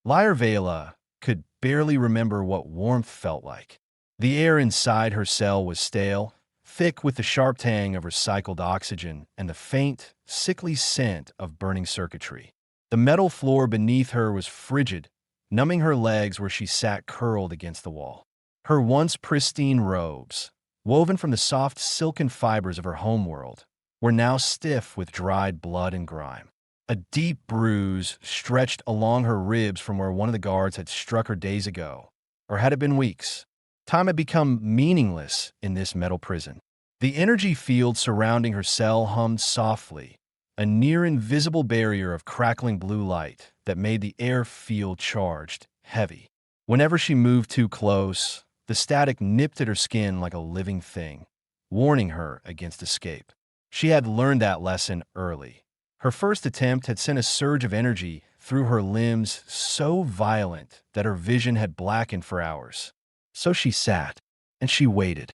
Lyra could barely remember what warmth felt like. The air inside her cell was stale, thick with the sharp tang of recycled oxygen and the faint, sickly scent of burning circuitry. The metal floor beneath her was frigid, numbing her legs where she sat curled against the wall. Her once pristine robes, woven from the soft silken fibers of her homeworld, were now stiff with dried blood and grime. A deep bruise stretched along her ribs from where one of the guards had struck her days ago. Or had it been weeks? Time had become meaningless in this metal prison. The energy field surrounding her cell hummed softly, a near-invisible barrier of crackling blue light that made the air feel charged, heavy. Whenever she moved too close, the static nipped at her skin like a living thing, warning her against escape. She had learned that lesson early. Her first attempt had sent a surge of energy through her limbs so violent that her vision had blackened for hours. So she sat, and she waited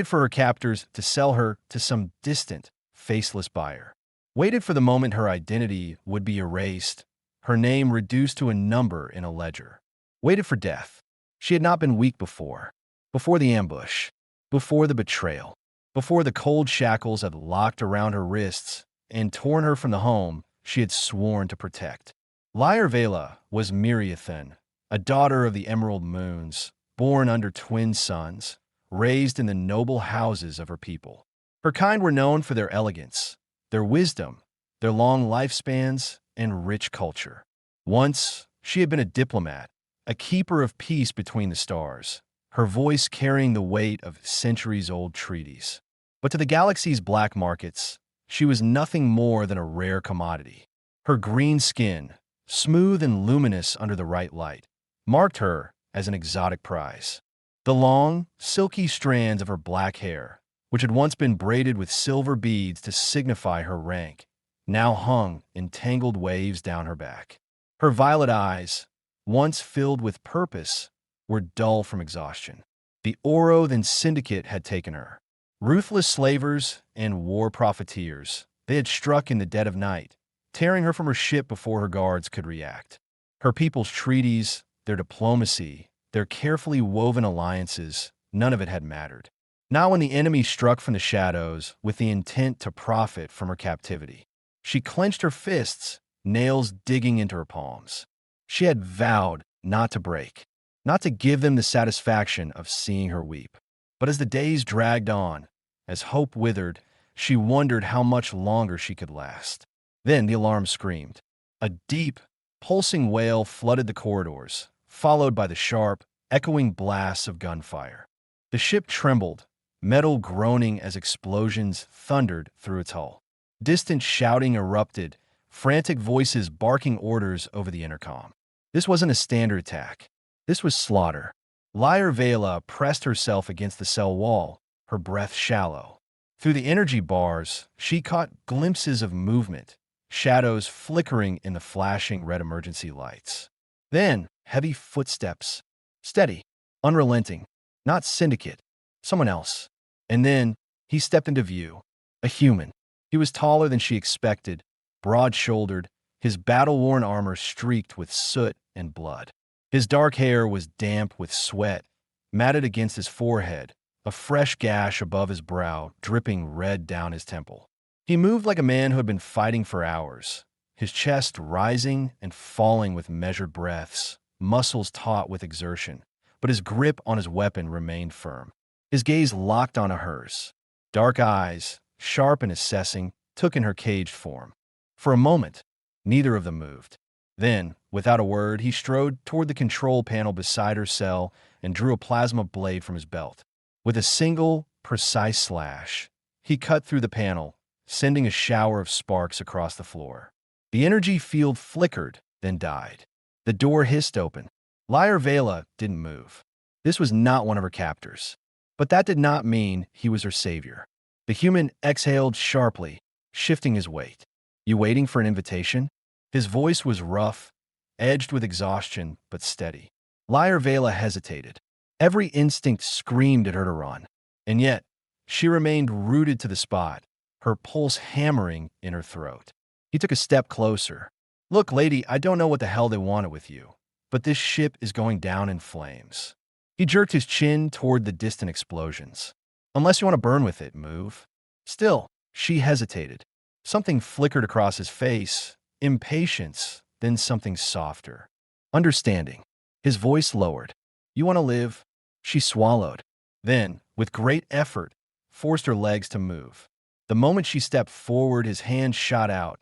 for her captors to sell her to some distant, faceless buyer. Waited for the moment her identity would be erased, her name reduced to a number in a ledger. Waited for death. She had not been weak before the ambush, before the betrayal, before the cold shackles had locked around her wrists and torn her from the home she had sworn to protect. Lyra was Miriathan, a daughter of the Emerald Moons, born under twin suns, raised in the noble houses of her people. Her kind were known for their elegance, their wisdom, their long lifespans, and rich culture. Once, she had been a diplomat, a keeper of peace between the stars, her voice carrying the weight of centuries-old treaties. But to the galaxy's black markets, she was nothing more than a rare commodity. Her green skin, smooth and luminous under the right light, marked her as an exotic prize. The long, silky strands of her black hair, which had once been braided with silver beads to signify her rank, now hung in tangled waves down her back. Her violet eyes, once filled with purpose, were dull from exhaustion. The Oro-then Syndicate had taken her. Ruthless slavers and war profiteers, they had struck in the dead of night, tearing her from her ship before her guards could react. Her people's treaties, their diplomacy, their carefully woven alliances, none of it had mattered. Now when the enemy struck from the shadows with the intent to profit from her captivity, she clenched her fists, nails digging into her palms. She had vowed not to break, not to give them the satisfaction of seeing her weep. But as the days dragged on, as hope withered, she wondered how much longer she could last. Then the alarm screamed. A deep, pulsing wail flooded the corridors, followed by the sharp, echoing blasts of gunfire. The ship trembled, metal groaning as explosions thundered through its hull. Distant shouting erupted, frantic voices barking orders over the intercom. This wasn't a standard attack. This was slaughter. Lyra pressed herself against the cell wall, her breath shallow. Through the energy bars, she caught glimpses of movement, shadows flickering in the flashing red emergency lights. Then, heavy footsteps. Steady, unrelenting. Not Syndicate. Someone else. And then, he stepped into view. A human. He was taller than she expected, broad-shouldered, his battle-worn armor streaked with soot and blood. His dark hair was damp with sweat, matted against his forehead, a fresh gash above his brow dripping red down his temple. He moved like a man who had been fighting for hours, his chest rising and falling with measured breaths, muscles taut with exertion, but his grip on his weapon remained firm. His gaze locked onto hers. Dark eyes, sharp and assessing, took in her caged form. For a moment, neither of them moved. Then, without a word, he strode toward the control panel beside her cell and drew a plasma blade from his belt. With a single, precise slash, he cut through the panel, sending a shower of sparks across the floor. The energy field flickered, then died. The door hissed open. Lyra didn't move. This was not one of her captors. But that did not mean he was her savior. The human exhaled sharply, shifting his weight. "You waiting for an invitation?" His voice was rough, edged with exhaustion, but steady. Lyra hesitated. Every instinct screamed at her to run. And yet, she remained rooted to the spot, her pulse hammering in her throat. He took a step closer. "Look, lady, I don't know what the hell they wanted with you. but this ship is going down in flames. He jerked his chin toward the distant explosions. Unless you want to burn with it, move. Still, she hesitated. Something flickered across his face, impatience, then something softer. Understanding. His voice lowered. You want to live? She swallowed. Then, with great effort, forced her legs to move. The moment she stepped forward, his hand shot out,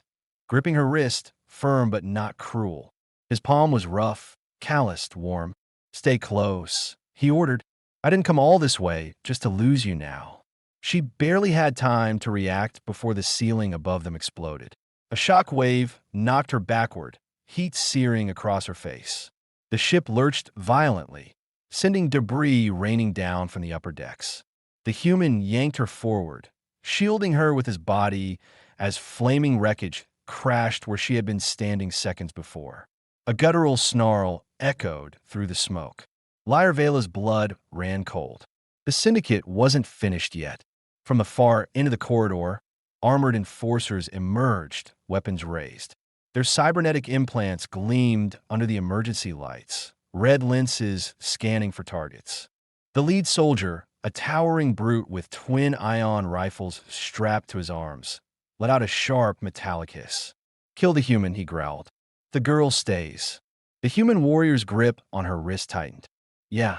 gripping her wrist, firm but not cruel. His palm was rough, calloused, warm. Stay close, he ordered. I didn't come all this way just to lose you now. She barely had time to react before the ceiling above them exploded. A shock wave knocked her backward, heat searing across her face. The ship lurched violently, sending debris raining down from the upper decks. The human yanked her forward, shielding her with his body as flaming wreckage crashed where she had been standing seconds before. A guttural snarl echoed through the smoke. Lyra Vela's blood ran cold. The syndicate wasn't finished yet. From the far end of the corridor, armored enforcers emerged, weapons raised. Their cybernetic implants gleamed under the emergency lights, red lenses scanning for targets. The lead soldier, a towering brute with twin ion rifles strapped to his arms, let out a sharp metallic hiss. Kill the human, he growled. The girl stays. The human warrior's grip on her wrist tightened. Yeah.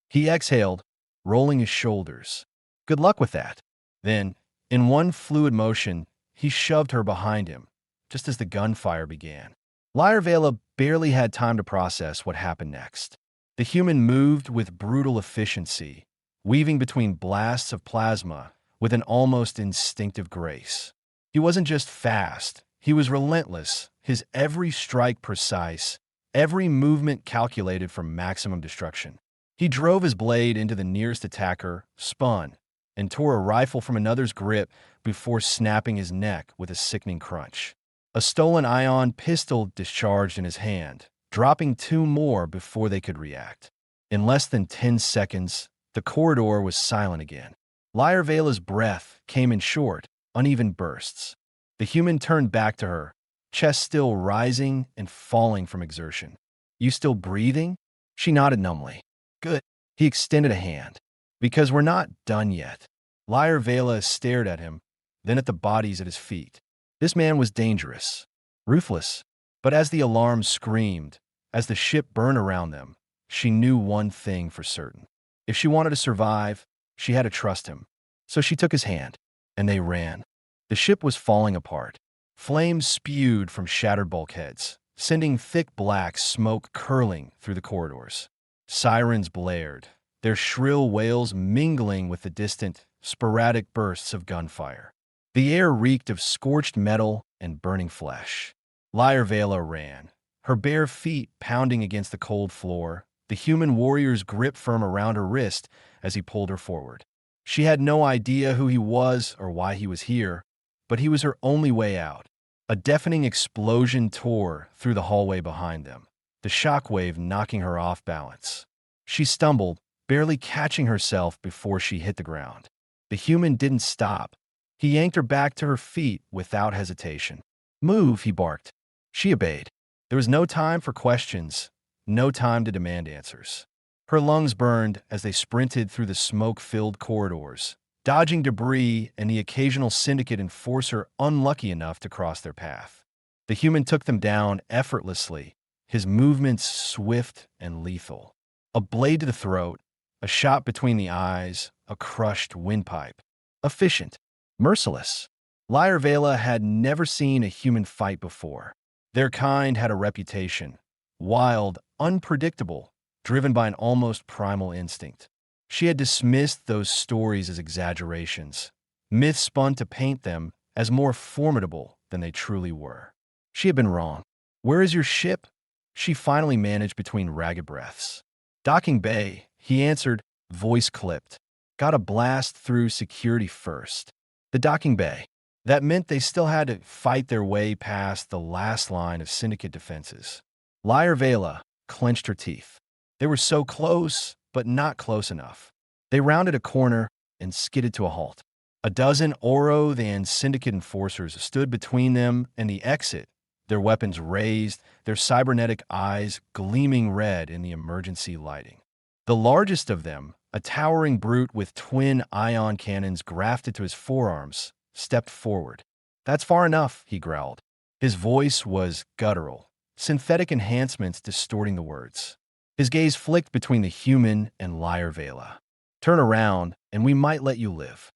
He exhaled, rolling his shoulders. Good luck with that. Then, in one fluid motion, he shoved her behind him, just as the gunfire began. Lyra Vela barely had time to process what happened next. The human moved with brutal efficiency, weaving between blasts of plasma with an almost instinctive grace. He wasn't just fast, he was relentless, his every strike precise, every movement calculated for maximum destruction. He drove his blade into the nearest attacker, spun, and tore a rifle from another's grip before snapping his neck with a sickening crunch. A stolen ion pistol discharged in his hand, dropping two more before they could react. In less than 10 seconds, the corridor was silent again. Lyra Vela's breath came in short, uneven bursts. The human turned back to her, chest still rising and falling from exertion. You still breathing? She nodded numbly. Good. He extended a hand. Because we're not done yet. Lyra Vela stared at him, then at the bodies at his feet. This man was dangerous, ruthless, but as the alarm screamed, as the ship burned around them, she knew one thing for certain. If she wanted to survive, she had to trust him. So she took his hand, and they ran. The ship was falling apart. Flames spewed from shattered bulkheads, sending thick black smoke curling through the corridors. Sirens blared, their shrill wails mingling with the distant, sporadic bursts of gunfire. The air reeked of scorched metal and burning flesh. Lyra Vela ran, her bare feet pounding against the cold floor, the human warrior's grip firm around her wrist as he pulled her forward. She had no idea who he was or why he was here, but he was her only way out. A deafening explosion tore through the hallway behind them, the shockwave knocking her off balance. She stumbled, barely catching herself before she hit the ground. The human didn't stop. He yanked her back to her feet without hesitation. Move, he barked. She obeyed. There was no time for questions, no time to demand answers. Her lungs burned as they sprinted through the smoke-filled corridors, dodging debris and the occasional syndicate enforcer unlucky enough to cross their path. The human took them down effortlessly, his movements swift and lethal. A blade to the throat, a shot between the eyes, a crushed windpipe. Efficient, merciless. Lyra Vela had never seen a human fight before. Their kind had a reputation, wild, unpredictable, driven by an almost primal instinct. She had dismissed those stories as exaggerations, myths spun to paint them as more formidable than they truly were. She had been wrong. Where is your ship? She finally managed between ragged breaths. Docking bay, he answered, voice clipped. Got a blast through security first. The docking bay. That meant they still had to fight their way past the last line of syndicate defenses. Lyra Vela clenched her teeth. They were so close, but not close enough. They rounded a corner and skidded to a halt. A dozen Oro and syndicate enforcers stood between them and the exit, their weapons raised, their cybernetic eyes gleaming red in the emergency lighting. The largest of them, a towering brute with twin ion cannons grafted to his forearms, stepped forward. "That's far enough," he growled. His voice was guttural, synthetic enhancements distorting the words. His gaze flicked between the human and Lyre Vela. "Turn around, and we might let you live."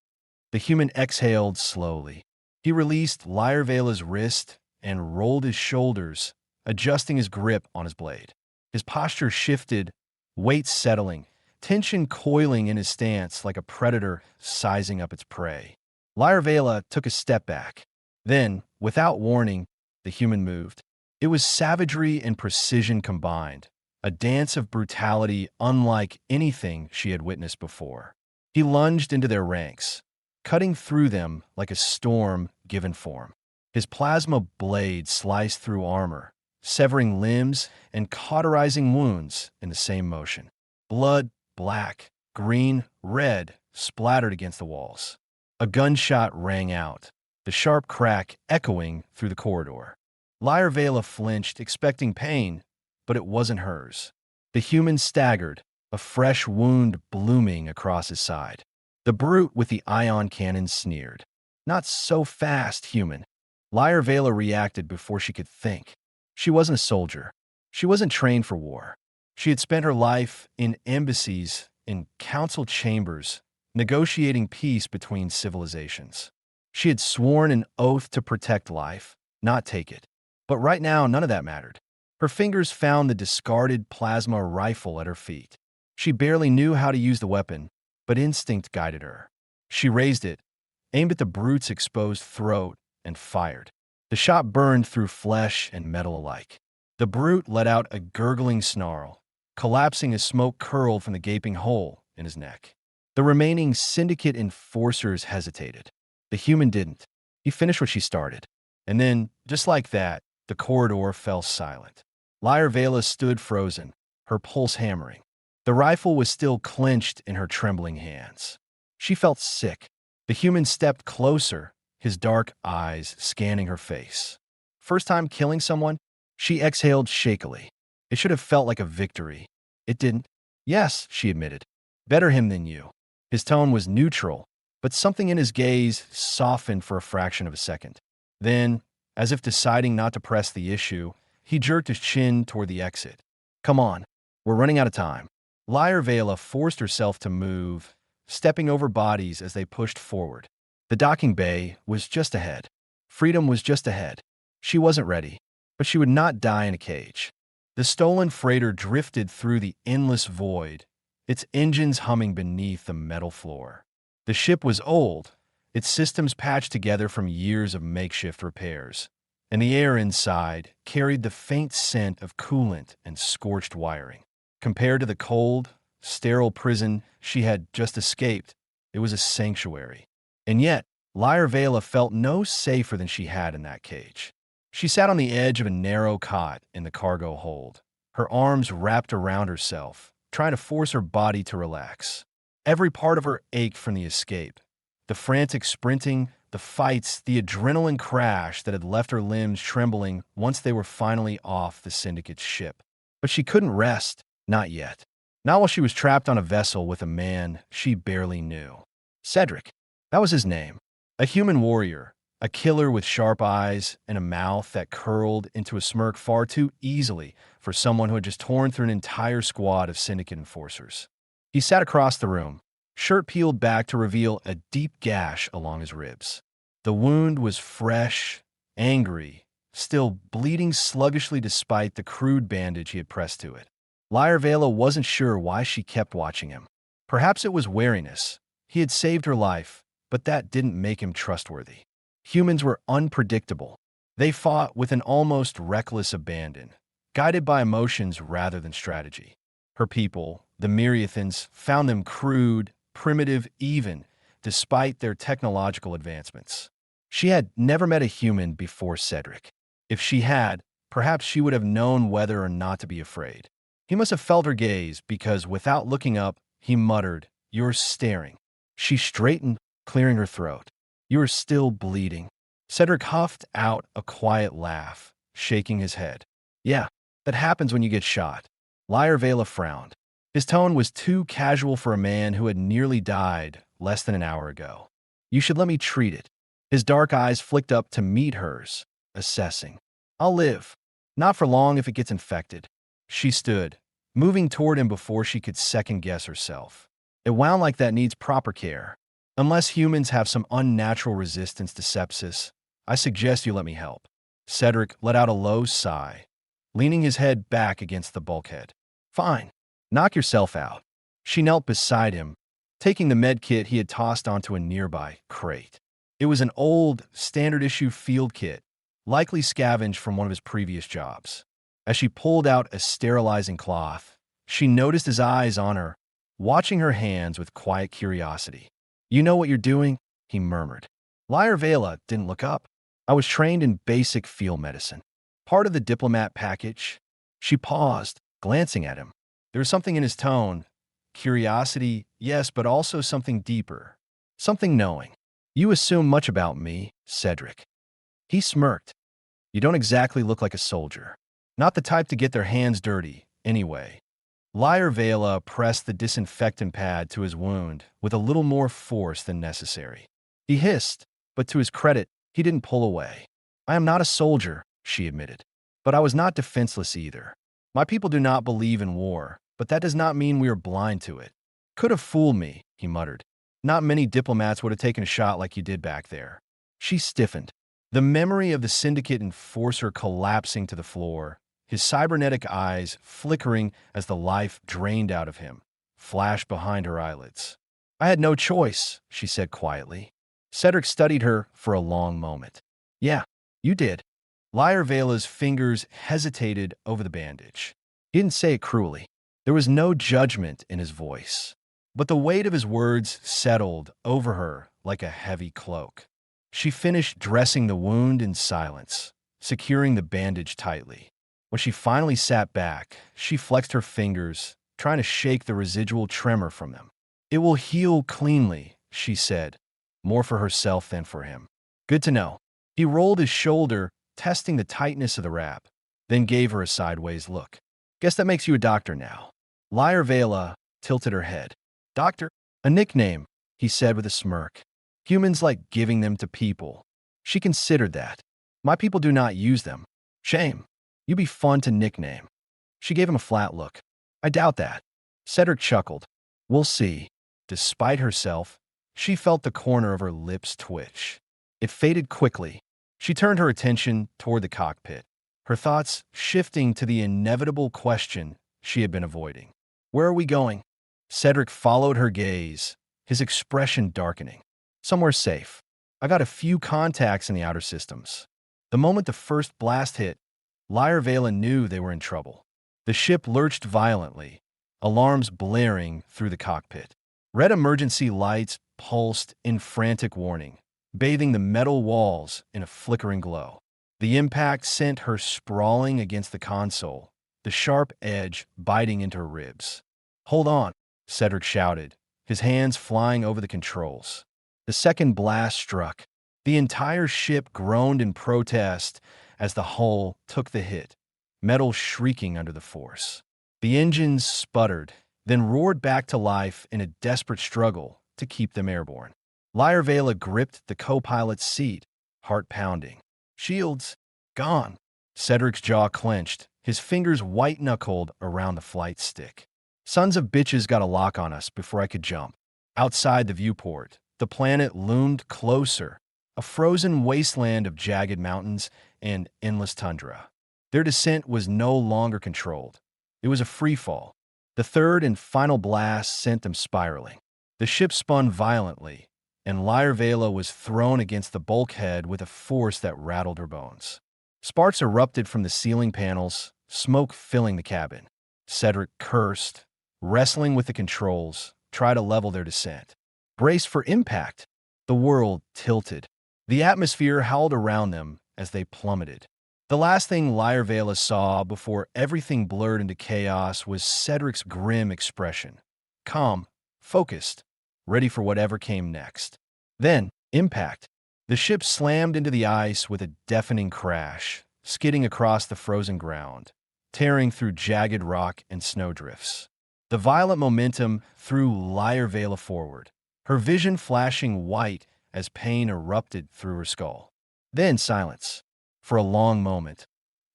The human exhaled slowly. He released Lyre Vela's wrist and rolled his shoulders, adjusting his grip on his blade. His posture shifted, weight settling, tension coiling in his stance like a predator sizing up its prey. Lyre Vela took a step back. Then, without warning, the human moved. It was savagery and precision combined, a dance of brutality unlike anything she had witnessed before. He lunged into their ranks, cutting through them like a storm given form. His plasma blade sliced through armor, severing limbs and cauterizing wounds in the same motion. Blood, black, green, red, splattered against the walls. A gunshot rang out, the sharp crack echoing through the corridor. Lyre Vela flinched, expecting pain, but it wasn't hers. The human staggered, a fresh wound blooming across his side. The brute with the ion cannon sneered. "Not so fast, human." Lyre Vela reacted before she could think. She wasn't a soldier. She wasn't trained for war. She had spent her life in embassies, in council chambers, negotiating peace between civilizations. She had sworn an oath to protect life, not take it. But right now, none of that mattered. Her fingers found the discarded plasma rifle at her feet. She barely knew how to use the weapon, but instinct guided her. She raised it, aimed at the brute's exposed throat, and fired. The shot burned through flesh and metal alike. The brute let out a gurgling snarl, collapsing as smoke curled from the gaping hole in his neck. The remaining syndicate enforcers hesitated. The human didn't. He finished what she started. And then, just like that, the corridor fell silent. Lyre Vela stood frozen, her pulse hammering. The rifle was still clenched in her trembling hands. She felt sick. The human stepped closer, his dark eyes scanning her face. First time killing someone? She exhaled shakily. It should have felt like a victory. It didn't. "Yes," she admitted. "Better him than you." His tone was neutral, but something in his gaze softened for a fraction of a second. Then, as if deciding not to press the issue, he jerked his chin toward the exit. "Come on, we're running out of time." Lyre Vela forced herself to move, stepping over bodies as they pushed forward. The docking bay was just ahead. Freedom was just ahead. She wasn't ready, but she would not die in a cage. The stolen freighter drifted through the endless void, its engines humming beneath the metal floor. The ship was old, its systems patched together from years of makeshift repairs, and the air inside carried the faint scent of coolant and scorched wiring. Compared to the cold, sterile prison she had just escaped, it was a sanctuary. And yet, Lyre Vela felt no safer than she had in that cage. She sat on the edge of a narrow cot in the cargo hold, her arms wrapped around herself, trying to force her body to relax. Every part of her ached from the escape. The frantic sprinting, the fights, the adrenaline crash that had left her limbs trembling once they were finally off the Syndicate's ship. But she couldn't rest, not yet. Not while she was trapped on a vessel with a man she barely knew. Cedric. That was his name. A human warrior, a killer with sharp eyes and a mouth that curled into a smirk far too easily for someone who had just torn through an entire squad of Syndicate enforcers. He sat across the room, shirt peeled back to reveal a deep gash along his ribs. The wound was fresh, angry, still bleeding sluggishly despite the crude bandage he had pressed to it. Lyre Vela wasn't sure why she kept watching him. Perhaps it was wariness. He had saved her life, but that didn't make him trustworthy. Humans were unpredictable. They fought with an almost reckless abandon, guided by emotions rather than strategy. Her people, the Myriathans, found them crude, primitive even, despite their technological advancements. She had never met a human before Cedric. If she had, perhaps she would have known whether or not to be afraid. He must have felt her gaze because, without looking up, he muttered, "You're staring." She straightened, clearing her throat. "You're still bleeding." Cedric huffed out a quiet laugh, shaking his head. Yeah, that happens when you get shot. Liar Vela frowned. His tone was too casual for a man who had nearly died less than an hour ago. You should let me treat it. His dark eyes flicked up to meet hers, assessing. I'll live. Not for long if it gets infected. She stood, moving toward him before she could second-guess herself. A wound like that needs proper care. Unless humans have some unnatural resistance to sepsis, I suggest you let me help. Cedric let out a low sigh, leaning his head back against the bulkhead. Fine. Knock yourself out. She knelt beside him, taking the med kit he had tossed onto a nearby crate. It was an old, standard-issue field kit, likely scavenged from one of his previous jobs. As she pulled out a sterilizing cloth, she noticed his eyes on her, watching her hands with quiet curiosity. You know what you're doing? He murmured. Liar Vela didn't look up. I was trained in basic field medicine. Part of the diplomat package. She paused, glancing at him. There was something in his tone. Curiosity, yes, but also something deeper. Something knowing. You assume much about me, Cedric. He smirked. You don't exactly look like a soldier. Not the type to get their hands dirty, anyway. Liar Vela pressed the disinfectant pad to his wound with a little more force than necessary. He hissed, but to his credit, he didn't pull away. I am not a soldier, she admitted. But I was not defenseless either. My people do not believe in war, but that does not mean we are blind to it. Could have fooled me, he muttered. Not many diplomats would have taken a shot like you did back there. She stiffened. The memory of the syndicate enforcer collapsing to the floor, his cybernetic eyes flickering as the life drained out of him, flashed behind her eyelids. I had no choice, she said quietly. Cedric studied her for a long moment. Yeah, you did. Liar Vela's fingers hesitated over the bandage. He didn't say it cruelly. There was no judgment in his voice. But the weight of his words settled over her like a heavy cloak. She finished dressing the wound in silence, securing the bandage tightly. When she finally sat back, she flexed her fingers, trying to shake the residual tremor from them. It will heal cleanly, she said, more for herself than for him. Good to know. He rolled his shoulder, testing the tightness of the wrap, then gave her a sideways look. Guess that makes you a doctor now. Liar Vela tilted her head. Doctor? A nickname, he said with a smirk. Humans like giving them to people. She considered that. My people do not use them. Shame. You'd be fun to nickname. She gave him a flat look. I doubt that. Cedric chuckled. We'll see. Despite herself, she felt the corner of her lips twitch. It faded quickly. She turned her attention toward the cockpit, her thoughts shifting to the inevitable question she had been avoiding. Where are we going? Cedric followed her gaze, his expression darkening. Somewhere safe. I got a few contacts in the outer systems. The moment the first blast hit, Liar Vela knew they were in trouble. The ship lurched violently, alarms blaring through the cockpit. Red emergency lights pulsed in frantic warning, bathing the metal walls in a flickering glow. The impact sent her sprawling against the console, the sharp edge biting into her ribs. Hold on, Cedric shouted, his hands flying over the controls. The second blast struck. The entire ship groaned in protest as the hull took the hit, metal shrieking under the force. The engines sputtered, then roared back to life in a desperate struggle to keep them airborne. Liar Vela gripped the co-pilot's seat, heart pounding. Shields, gone. Cedric's jaw clenched, his fingers white-knuckled around the flight stick. Sons of bitches got a lock on us before I could jump. Outside the viewport, the planet loomed closer, a frozen wasteland of jagged mountains and endless tundra. Their descent was no longer controlled. It was a freefall. The third and final blast sent them spiraling. The ship spun violently, and Liar Vela was thrown against the bulkhead with a force that rattled her bones. Sparks erupted from the ceiling panels, smoke filling the cabin. Cedric cursed, wrestling with the controls, tried to level their descent. Brace for impact. The world tilted. The atmosphere howled around them as they plummeted. The last thing Liar Vela saw before everything blurred into chaos was Cedric's grim expression. Calm, focused, ready for whatever came next. Then, impact. The ship slammed into the ice with a deafening crash, skidding across the frozen ground, tearing through jagged rock and snowdrifts. The violent momentum threw Lyra Vela forward, her vision flashing white as pain erupted through her skull. Then silence. For a long moment,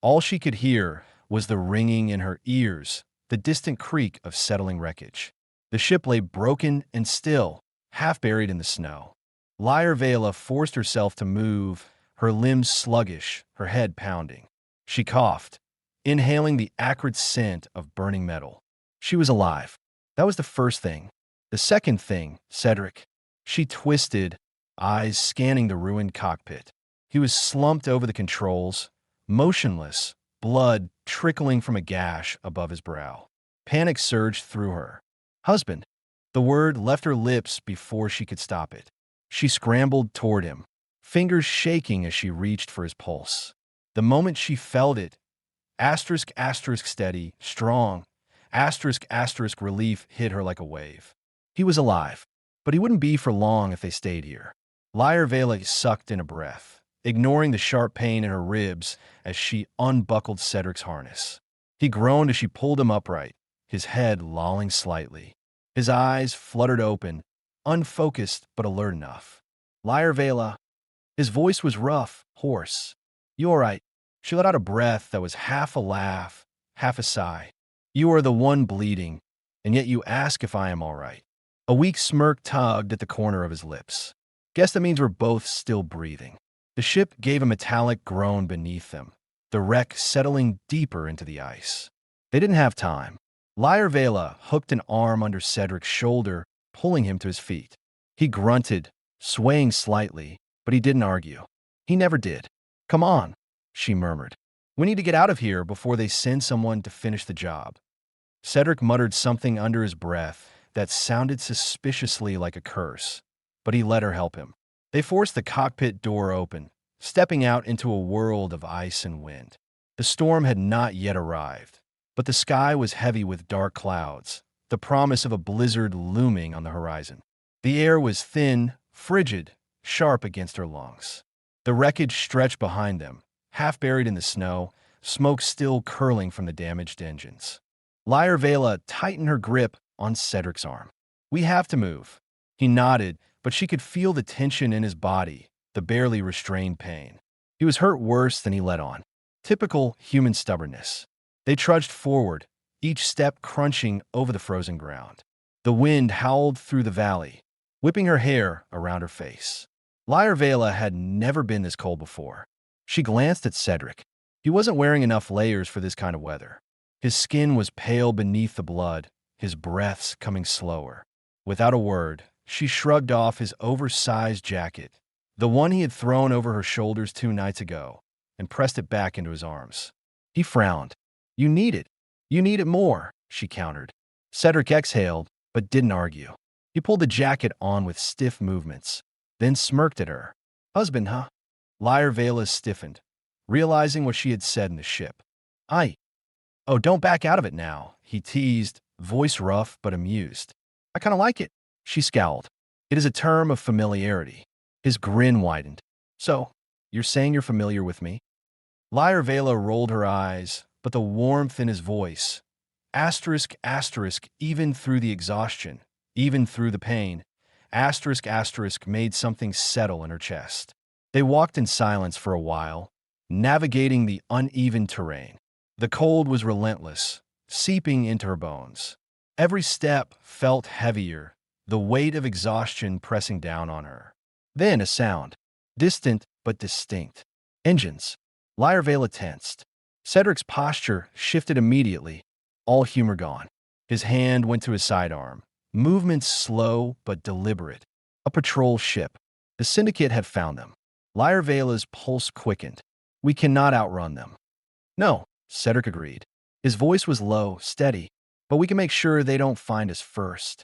all she could hear was the ringing in her ears, the distant creak of settling wreckage. The ship lay broken and still, half buried in the snow. Lyra Vela forced herself to move, her limbs sluggish, her head pounding. She coughed, inhaling the acrid scent of burning metal. She was alive. That was the first thing. The second thing, Cedric. She twisted, eyes scanning the ruined cockpit. He was slumped over the controls, motionless, blood trickling from a gash above his brow. Panic surged through her. Husband. The word left her lips before she could stop it. She scrambled toward him, fingers shaking as she reached for his pulse. The moment she felt it, steady, strong, relief hit her like a wave. He was alive, but he wouldn't be for long if they stayed here. Lyra Vela sucked in a breath, ignoring the sharp pain in her ribs as she unbuckled Cedric's harness. He groaned as she pulled him upright, his head lolling slightly. His eyes fluttered open, unfocused but alert enough. Lyra Vela. His voice was rough, hoarse. You all right? She let out a breath that was half a laugh, half a sigh. You are the one bleeding, and yet you ask if I am all right. A weak smirk tugged at the corner of his lips. Guess that means we're both still breathing. The ship gave a metallic groan beneath them, the wreck settling deeper into the ice. They didn't have time. Lyra Vela hooked an arm under Cedric's shoulder, pulling him to his feet. He grunted, swaying slightly, but he didn't argue. He never did. Come on, she murmured. We need to get out of here before they send someone to finish the job. Cedric muttered something under his breath that sounded suspiciously like a curse, but he let her help him. They forced the cockpit door open, stepping out into a world of ice and wind. The storm had not yet arrived, but the sky was heavy with dark clouds, the promise of a blizzard looming on the horizon. The air was thin, frigid, sharp against her lungs. The wreckage stretched behind them, half buried in the snow, smoke still curling from the damaged engines. Lyra Vela tightened her grip on Cedric's arm. We have to move. He nodded, but she could feel the tension in his body, the barely restrained pain. He was hurt worse than he let on. Typical human stubbornness. They trudged forward, each step crunching over the frozen ground. The wind howled through the valley, whipping her hair around her face. Lyra Vela had never been this cold before. She glanced at Cedric. He wasn't wearing enough layers for this kind of weather. His skin was pale beneath the blood, his breaths coming slower. Without a word, she shrugged off his oversized jacket, the one he had thrown over her shoulders 2 nights ago, and pressed it back into his arms. He frowned. You need it. You need it more, she countered. Cedric exhaled, but didn't argue. He pulled the jacket on with stiff movements, then smirked at her. Husband, huh? Lyra Vela stiffened, realizing what she had said in the ship. Oh, don't back out of it now, he teased, voice rough but amused. I kind of like it. She scowled. It is a term of familiarity. His grin widened. So, you're saying you're familiar with me? Lyra Vela rolled her eyes, but the warmth in his voice, even through the exhaustion, even through the pain, made something settle in her chest. They walked in silence for a while, navigating the uneven terrain. The cold was relentless, seeping into her bones. Every step felt heavier, the weight of exhaustion pressing down on her. Then a sound, distant but distinct. Engines. Lyra Vela tensed. Cedric's posture shifted immediately, all humor gone. His hand went to his sidearm, movements slow but deliberate. A patrol ship. The syndicate had found them. Lyra Vela's pulse quickened. We cannot outrun them. No, Cedric agreed. His voice was low, steady, but we can make sure they don't find us first.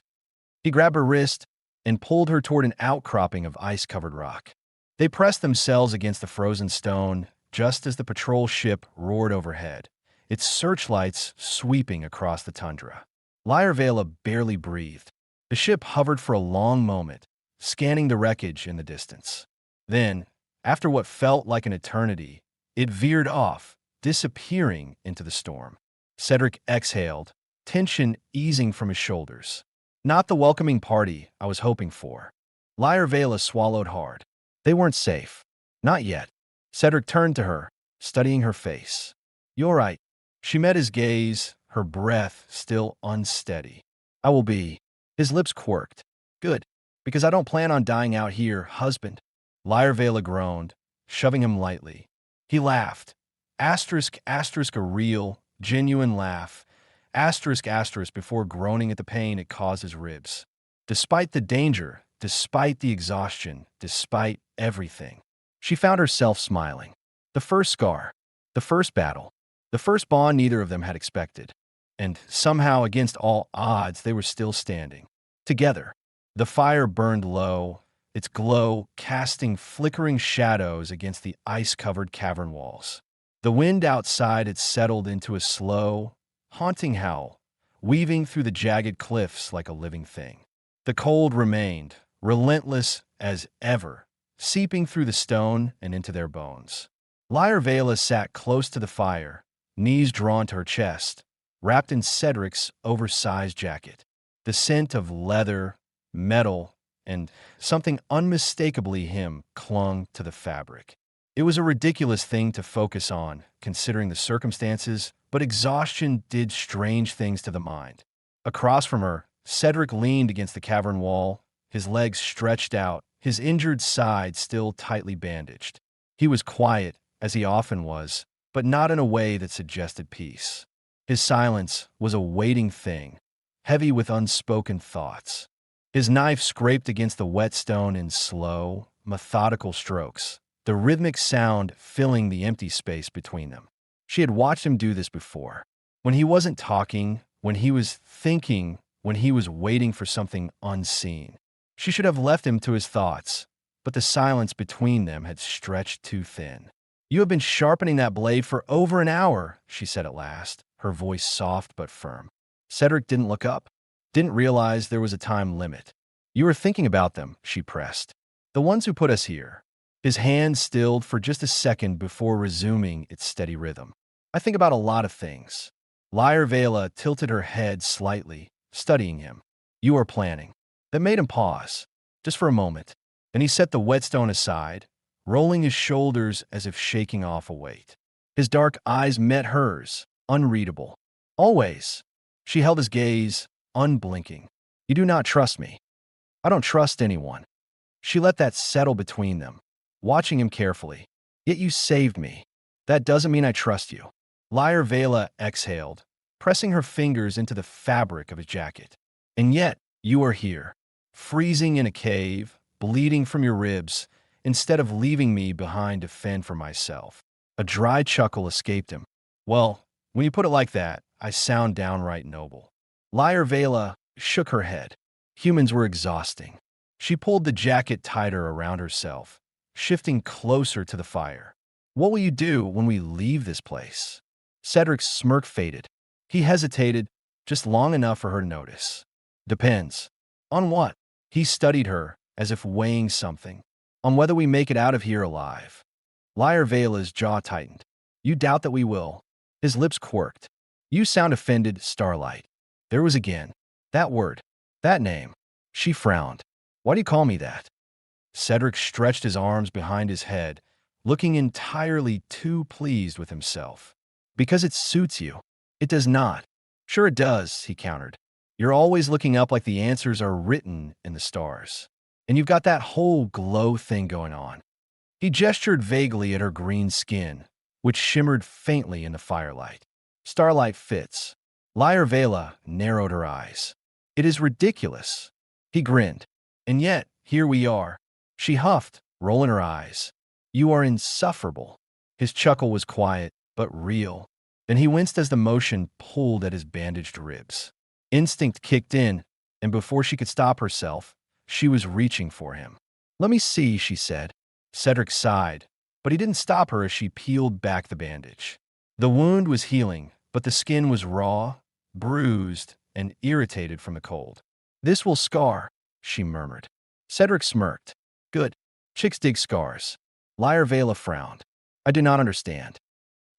He grabbed her wrist and pulled her toward an outcropping of ice-covered rock. They pressed themselves against the frozen stone just as the patrol ship roared overhead, its searchlights sweeping across the tundra. Lyra Vela barely breathed. The ship hovered for a long moment, scanning the wreckage in the distance. Then, after what felt like an eternity, It veered off, disappearing into the storm. Cedric exhaled, tension easing from his shoulders. Not the welcoming party I was hoping for. Lyra Vela swallowed hard. They weren't safe. Not yet. Cedric turned to her, studying her face. "You all right?" She met his gaze, her breath still unsteady. "I will be." His lips quirked. "Good, because I don't plan on dying out here, husband." Lyra Vela groaned, shoving him lightly. He laughed. Asterisk, asterisk, a real, genuine laugh. Asterisk, asterisk, before groaning at the pain it caused his ribs. Despite the danger, despite the exhaustion, despite everything, she found herself smiling. The first scar, the first battle, the first bond neither of them had expected. And somehow, against all odds, they were still standing. Together. The fire burned low, its glow casting flickering shadows against the ice-covered cavern walls. The wind outside had settled into a slow, haunting howl, weaving through the jagged cliffs like a living thing. The cold remained, relentless as ever, seeping through the stone and into their bones. Lyra Vela sat close to the fire, knees drawn to her chest, wrapped in Cedric's oversized jacket. The scent of leather, metal, and something unmistakably him clung to the fabric. It was a ridiculous thing to focus on, considering the circumstances, but exhaustion did strange things to the mind. Across from her, Cedric leaned against the cavern wall, his legs stretched out, his injured side still tightly bandaged. He was quiet, as he often was, but not in a way that suggested peace. His silence was a waiting thing, heavy with unspoken thoughts. His knife scraped against the wet stone in slow, methodical strokes, the rhythmic sound filling the empty space between them. She had watched him do this before. When he wasn't talking, when he was thinking, when he was waiting for something unseen. She should have left him to his thoughts, but the silence between them had stretched too thin. "You have been sharpening that blade for over an hour," she said at last, her voice soft but firm. Cedric didn't look up, didn't realize there was a time limit. "You were thinking about them," she pressed. "The ones who put us here." His hand stilled for just a second before resuming its steady rhythm. "I think about a lot of things." Lyra Vela tilted her head slightly, studying him. "You are planning." That made him pause, just for a moment. Then he set the whetstone aside, rolling his shoulders as if shaking off a weight. His dark eyes met hers, unreadable. "Always." She held his gaze, unblinking. "You do not trust me." "I don't trust anyone." She let that settle between them, watching him carefully. "Yet you saved me. That doesn't mean I trust you." Lyra Vela exhaled, pressing her fingers into the fabric of his jacket. "And yet, you are here, freezing in a cave, bleeding from your ribs, instead of leaving me behind to fend for myself." A dry chuckle escaped him. "Well, when you put it like that, I sound downright noble." Lyra Vela shook her head. Humans were exhausting. She pulled the jacket tighter around herself, shifting closer to the fire. "What will you do when we leave this place?" Cedric's smirk faded. He hesitated, just long enough for her to notice. "Depends." "On what?" He studied her, as if weighing something. "On whether we make it out of here alive." Lyra Vela's jaw tightened. "You doubt that we will." His lips quirked. "You sound offended, Starlight." There was again. That word. That name. She frowned. "Why do you call me that?" Cedric stretched his arms behind his head, looking entirely too pleased with himself. "Because it suits you." "It does not." "Sure it does," he countered. "You're always looking up like the answers are written in the stars. And you've got that whole glow thing going on." He gestured vaguely at her green skin, which shimmered faintly in the firelight. "Starlight fits." Lyra Vela narrowed her eyes. "It is ridiculous." He grinned. "And yet, here we are." She huffed, rolling her eyes. "You are insufferable." His chuckle was quiet, but real. Then he winced as the motion pulled at his bandaged ribs. Instinct kicked in, and before she could stop herself, she was reaching for him. "Let me see," she said. Cedric sighed, but he didn't stop her as she peeled back the bandage. The wound was healing, but the skin was raw, bruised, and irritated from the cold. "This will scar," she murmured. Cedric smirked. "Good. Chicks dig scars." Lyra Vela frowned. I do not understand.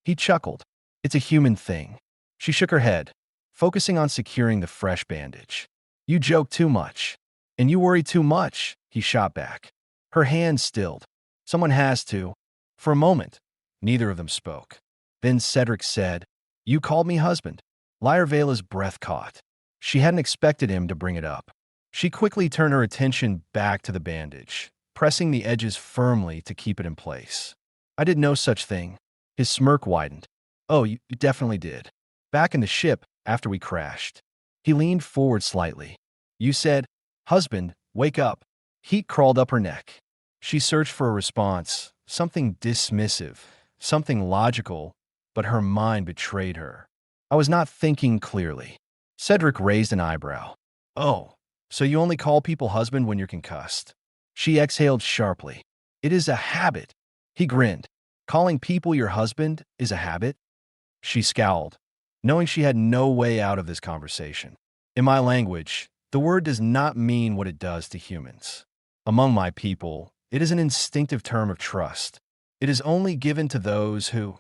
He chuckled. It's a human thing. She shook her head, focusing on securing the fresh bandage. You joke too much. And you worry too much, he shot back. Her hand stilled. Someone has to. For a moment, neither of them spoke. Then Cedric said, You called me husband. Lyervela's breath caught. She hadn't expected him to bring it up. She quickly turned her attention back to the bandage, pressing the edges firmly to keep it in place. I did no such thing. His smirk widened. Oh, you definitely did. Back in the ship, after we crashed. He leaned forward slightly. You said, Husband, wake up. Heat crawled up her neck. She searched for a response, something dismissive, something logical, but her mind betrayed her. I was not thinking clearly. Cedric raised an eyebrow. Oh, so you only call people husband when you're concussed. She exhaled sharply. It is a habit. He grinned. Calling people your husband is a habit? She scowled, knowing she had no way out of this conversation. In my language, the word does not mean what it does to humans. Among my people, it is an instinctive term of trust. It is only given to those who,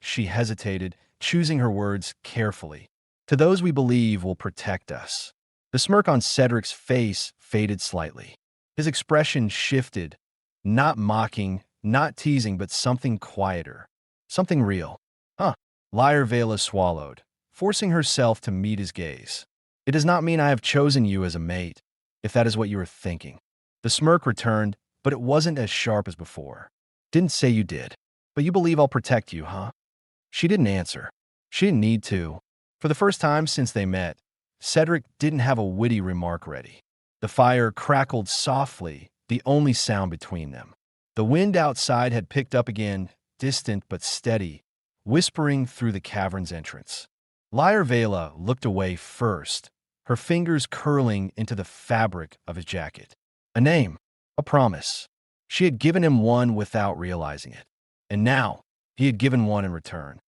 she hesitated, choosing her words carefully, to those we believe will protect us. The smirk on Cedric's face faded slightly. His expression shifted, not mocking, not teasing, but something quieter, something real. Huh. Lyervela swallowed, forcing herself to meet his gaze. It does not mean I have chosen you as a mate, if that is what you are thinking. The smirk returned, but it wasn't as sharp as before. Didn't say you did. But you believe I'll protect you, huh? She didn't answer. She didn't need to. For the first time since they met, Cedric didn't have a witty remark ready. The fire crackled softly, the only sound between them. The wind outside had picked up again, distant but steady, whispering through the cavern's entrance. Lyervela looked away first, her fingers curling into the fabric of his jacket. A name, a promise. She had given him one without realizing it. And now, he had given one in return.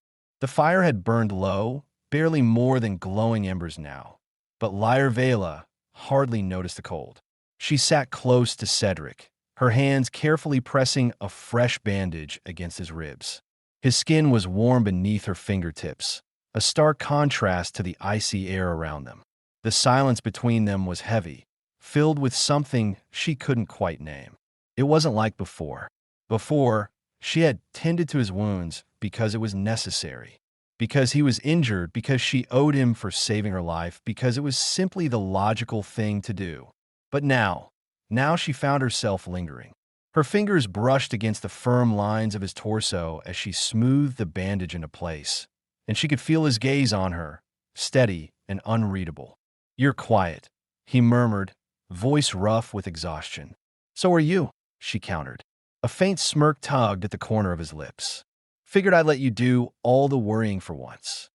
The fire had burned low, barely more than glowing embers now. But Lyervela hardly noticed the cold. She sat close to Cedric, her hands carefully pressing a fresh bandage against his ribs. His skin was warm beneath her fingertips, a stark contrast to the icy air around them. The silence between them was heavy, filled with something she couldn't quite name. It wasn't like before. Before, she had tended to his wounds because it was necessary, because he was injured, because she owed him for saving her life, because it was simply the logical thing to do. But now she found herself lingering. Her fingers brushed against the firm lines of his torso as she smoothed the bandage into place, and she could feel his gaze on her, steady and unreadable. You're quiet, he murmured, voice rough with exhaustion. So are you, she countered. A faint smirk tugged at the corner of his lips. Figured I'd let you do all the worrying for once.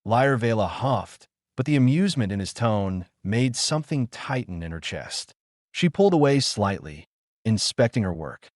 Lyervela huffed, but the amusement in his tone made something tighten in her chest. She pulled away slightly, inspecting her work.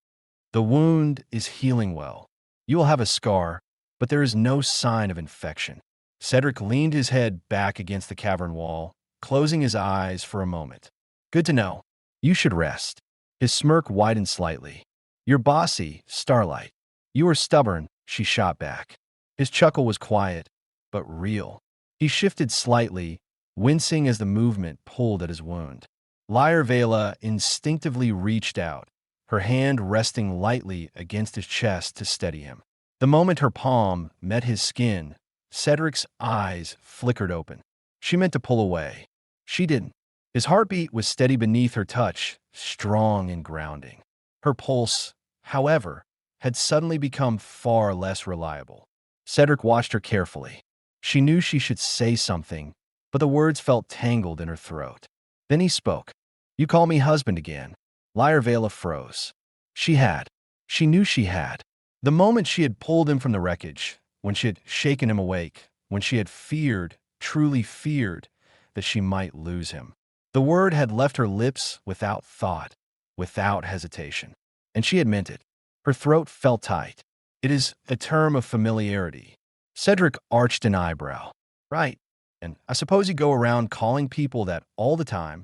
The wound is healing well. You will have a scar, but there is no sign of infection. Cedric leaned his head back against the cavern wall, closing his eyes for a moment. Good to know. You should rest. His smirk widened slightly. You're bossy, Starlight. You are stubborn, she shot back. His chuckle was quiet, but real. He shifted slightly, wincing as the movement pulled at his wound. Lyervela instinctively reached out, her hand resting lightly against his chest to steady him. The moment her palm met his skin, Cedric's eyes flickered open. She meant to pull away. She didn't. His heartbeat was steady beneath her touch, strong and grounding. Her pulse, however, had suddenly become far less reliable. Cedric watched her carefully. She knew she should say something, but the words felt tangled in her throat. Then he spoke. You call me husband again. Lyervela froze. She had. She knew she had. The moment she had pulled him from the wreckage, when she had shaken him awake, when she had feared, truly feared, that she might lose him. The word had left her lips without thought, without hesitation. And she had meant it. Her throat felt tight. It is a term of familiarity. Cedric arched an eyebrow. Right. And I suppose you go around calling people that all the time.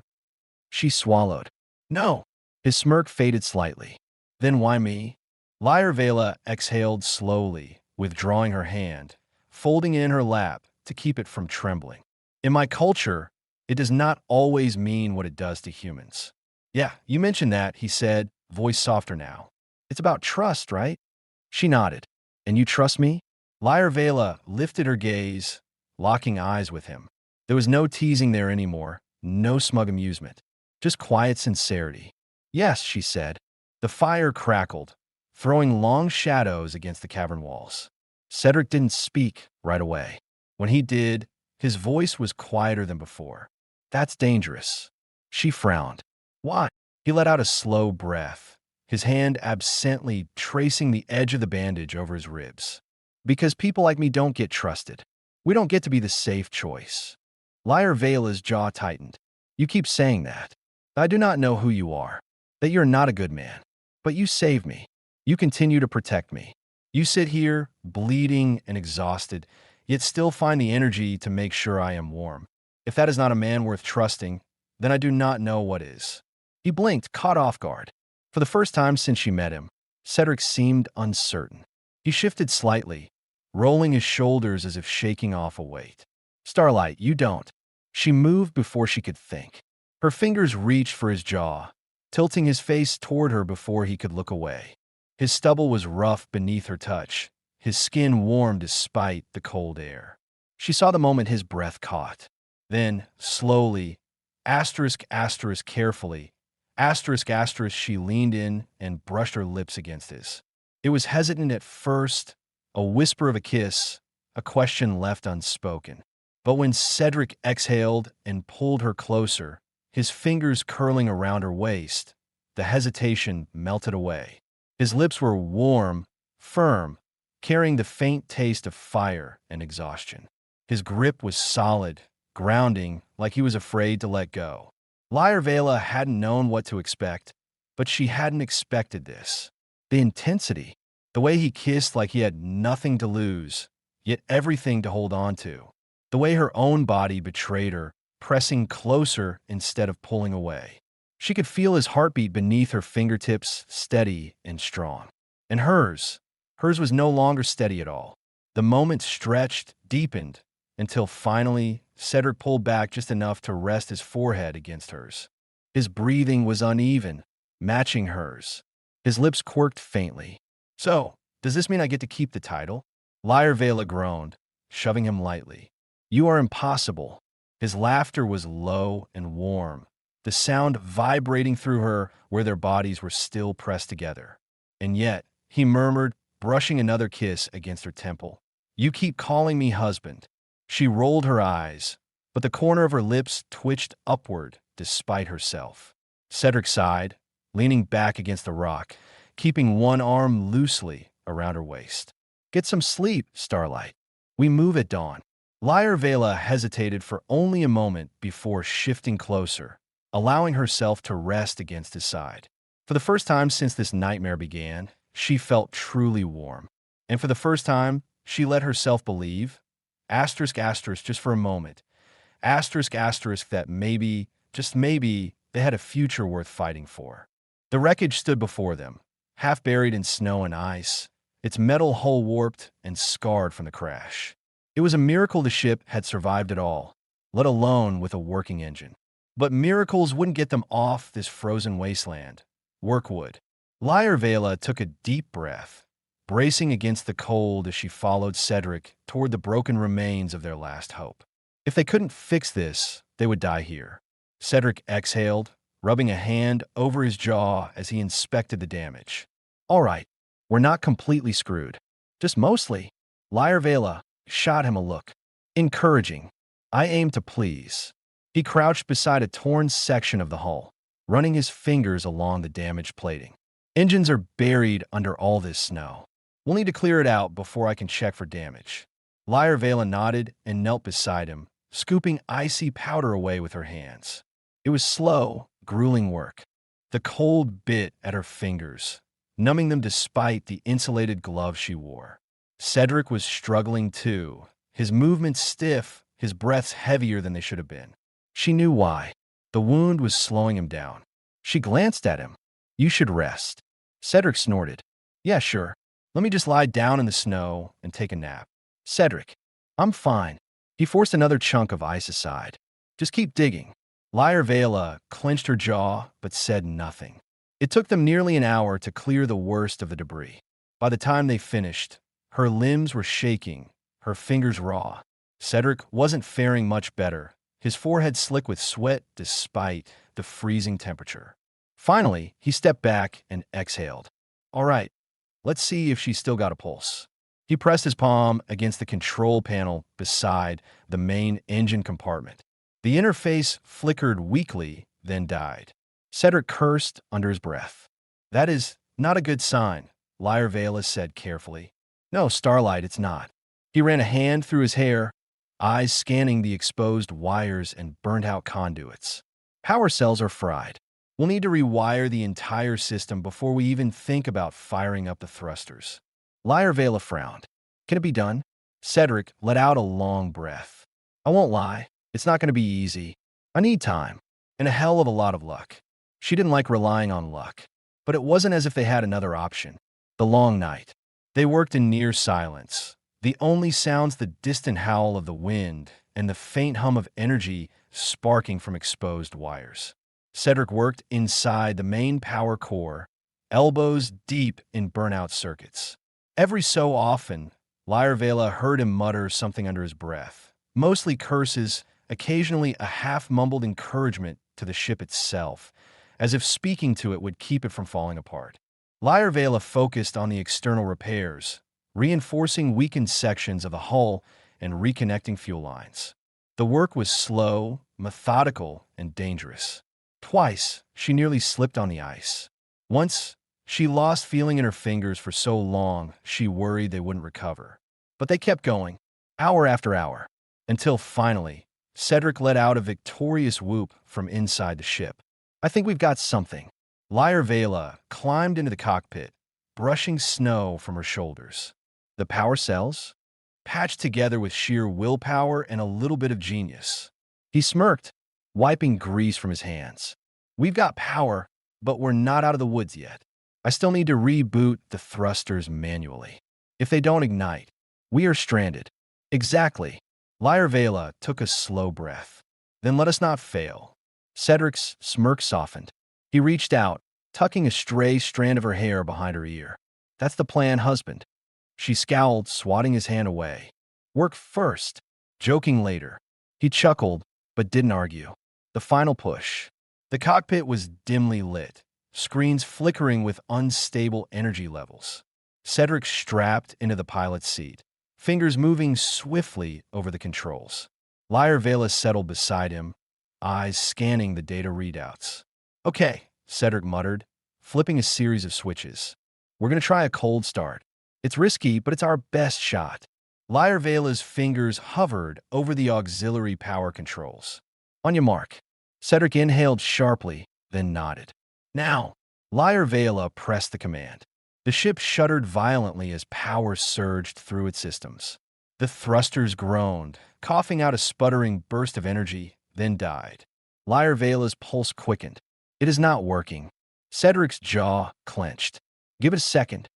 She swallowed. No. His smirk faded slightly. Then why me? Lyra Vela exhaled slowly, withdrawing her hand, folding it in her lap to keep it from trembling. In my culture, it does not always mean what it does to humans. Yeah, you mentioned that, he said, voice softer now. It's about trust, right? She nodded. And you trust me? Lyra Vela lifted her gaze, locking eyes with him. There was no teasing there anymore, no smug amusement, just quiet sincerity. Yes, she said. The fire crackled, throwing long shadows against the cavern walls. Cedric didn't speak right away. When he did, his voice was quieter than before. That's dangerous. She frowned. Why? He let out a slow breath, his hand absently tracing the edge of the bandage over his ribs. Because people like me don't get trusted. We don't get to be the safe choice. Lyra Vela's jaw tightened. You keep saying that. I do not know who you are, that you're not a good man. But you saved me. You continue to protect me. You sit here, bleeding and exhausted, yet still find the energy to make sure I am warm. If that is not a man worth trusting, then I do not know what is. He blinked, caught off guard. For the first time since she met him, Cedric seemed uncertain. He shifted slightly, rolling his shoulders as if shaking off a weight. Starlight, you don't. She moved before she could think. Her fingers reached for his jaw, tilting his face toward her before he could look away. His stubble was rough beneath her touch, his skin warm despite the cold air. She saw the moment his breath caught. Then, slowly, carefully, she leaned in and brushed her lips against his. It was hesitant at first, a whisper of a kiss, a question left unspoken. But when Cedric exhaled and pulled her closer, his fingers curling around her waist, the hesitation melted away. His lips were warm, firm, carrying the faint taste of fire and exhaustion. His grip was solid, grounding, like he was afraid to let go. Lyra Vela hadn't known what to expect, but she hadn't expected this. The intensity, the way he kissed like he had nothing to lose, yet everything to hold on to. The way her own body betrayed her, pressing closer instead of pulling away. She could feel his heartbeat beneath her fingertips, steady and strong. And hers was no longer steady at all. The moment stretched, deepened, until finally Cedric pulled back just enough to rest his forehead against hers. His breathing was uneven, matching hers. His lips quirked faintly. So, does this mean I get to keep the title? Lyra Vela groaned, shoving him lightly. You are impossible. His laughter was low and warm, the sound vibrating through her where their bodies were still pressed together. And yet, he murmured, brushing another kiss against her temple. You keep calling me husband. She rolled her eyes, but the corner of her lips twitched upward despite herself. Cedric sighed, leaning back against the rock, keeping one arm loosely around her waist. Get some sleep, Starlight. We move at dawn. Lyra Vela hesitated for only a moment before shifting closer, allowing herself to rest against his side. For the first time since this nightmare began, she felt truly warm. And for the first time, she let herself believe, just for a moment, that maybe, just maybe, they had a future worth fighting for. The wreckage stood before them, half buried in snow and ice, its metal hull warped and scarred from the crash. It was a miracle the ship had survived at all, let alone with a working engine. But miracles wouldn't get them off this frozen wasteland. Work would. Lyra Vela took a deep breath, bracing against the cold as she followed Cedric toward the broken remains of their last hope. If they couldn't fix this, they would die here. Cedric exhaled, rubbing a hand over his jaw as he inspected the damage. All right, we're not completely screwed. Just mostly. Lyra Vela shot him a look. Encouraging. I aimed to please. He crouched beside a torn section of the hull, running his fingers along the damaged plating. Engines are buried under all this snow. We'll need to clear it out before I can check for damage. Lyra Vela nodded and knelt beside him, scooping icy powder away with her hands. It was slow, grueling work. The cold bit at her fingers, numbing them despite the insulated gloves she wore. Cedric was struggling too, his movements stiff, his breaths heavier than they should have been. She knew why. The wound was slowing him down. She glanced at him. You should rest. Cedric snorted. Yeah, sure. Let me just lie down in the snow and take a nap. Cedric, I'm fine. He forced another chunk of ice aside. Just keep digging. Lyra Vela clenched her jaw but said nothing. It took them nearly an hour to clear the worst of the debris. By the time they finished, her limbs were shaking, her fingers raw. Cedric wasn't faring much better, his forehead slick with sweat despite the freezing temperature. Finally, he stepped back and exhaled. All right, let's see if she's still got a pulse. He pressed his palm against the control panel beside the main engine compartment. The interface flickered weakly, then died. Cedric cursed under his breath. That is not a good sign, Lyra Vela said carefully. No, Starlight, it's not. He ran a hand through his hair, eyes scanning the exposed wires and burnt-out conduits. Power cells are fried. We'll need to rewire the entire system before we even think about firing up the thrusters. Lyra Vela frowned. Can it be done? Cedric let out a long breath. I won't lie, it's not going to be easy. I need time, and a hell of a lot of luck. She didn't like relying on luck, but it wasn't as if they had another option. The long night. They worked in near silence. The only sounds the distant howl of the wind and the faint hum of energy sparking from exposed wires. Cedric worked inside the main power core, elbows deep in burnout circuits. Every so often, Lyra Vela heard him mutter something under his breath, mostly curses, occasionally a half-mumbled encouragement to the ship itself, as if speaking to it would keep it from falling apart. Lyra Vela focused on the external repairs, reinforcing weakened sections of the hull and reconnecting fuel lines. The work was slow, methodical, and dangerous. Twice, she nearly slipped on the ice. Once, she lost feeling in her fingers for so long she worried they wouldn't recover. But they kept going, hour after hour, until finally, Cedric let out a victorious whoop from inside the ship. I think we've got something. Lyra Vela climbed into the cockpit, brushing snow from her shoulders. The power cells? Patched together with sheer willpower and a little bit of genius. He smirked, wiping grease from his hands. We've got power, but we're not out of the woods yet. I still need to reboot the thrusters manually. If they don't ignite, we are stranded. Exactly. Lyra Vela took a slow breath. Then let us not fail. Cedric's smirk softened. He reached out, tucking a stray strand of her hair behind her ear. That's the plan, husband. She scowled, swatting his hand away. Work first, joking later. He chuckled, but didn't argue. The final push. The cockpit was dimly lit, screens flickering with unstable energy levels. Cedric strapped into the pilot's seat, fingers moving swiftly over the controls. Lyra Vela settled beside him, eyes scanning the data readouts. Okay, Cedric muttered, flipping a series of switches. We're going to try a cold start. It's risky, but it's our best shot. Lyra Vela's fingers hovered over the auxiliary power controls. On your mark. Cedric inhaled sharply, then nodded. Now, Lyra Vela pressed the command. The ship shuddered violently as power surged through its systems. The thrusters groaned, coughing out a sputtering burst of energy, then died. Lyra Vela's pulse quickened. It is not working. Cedric's jaw clenched. Give it a second.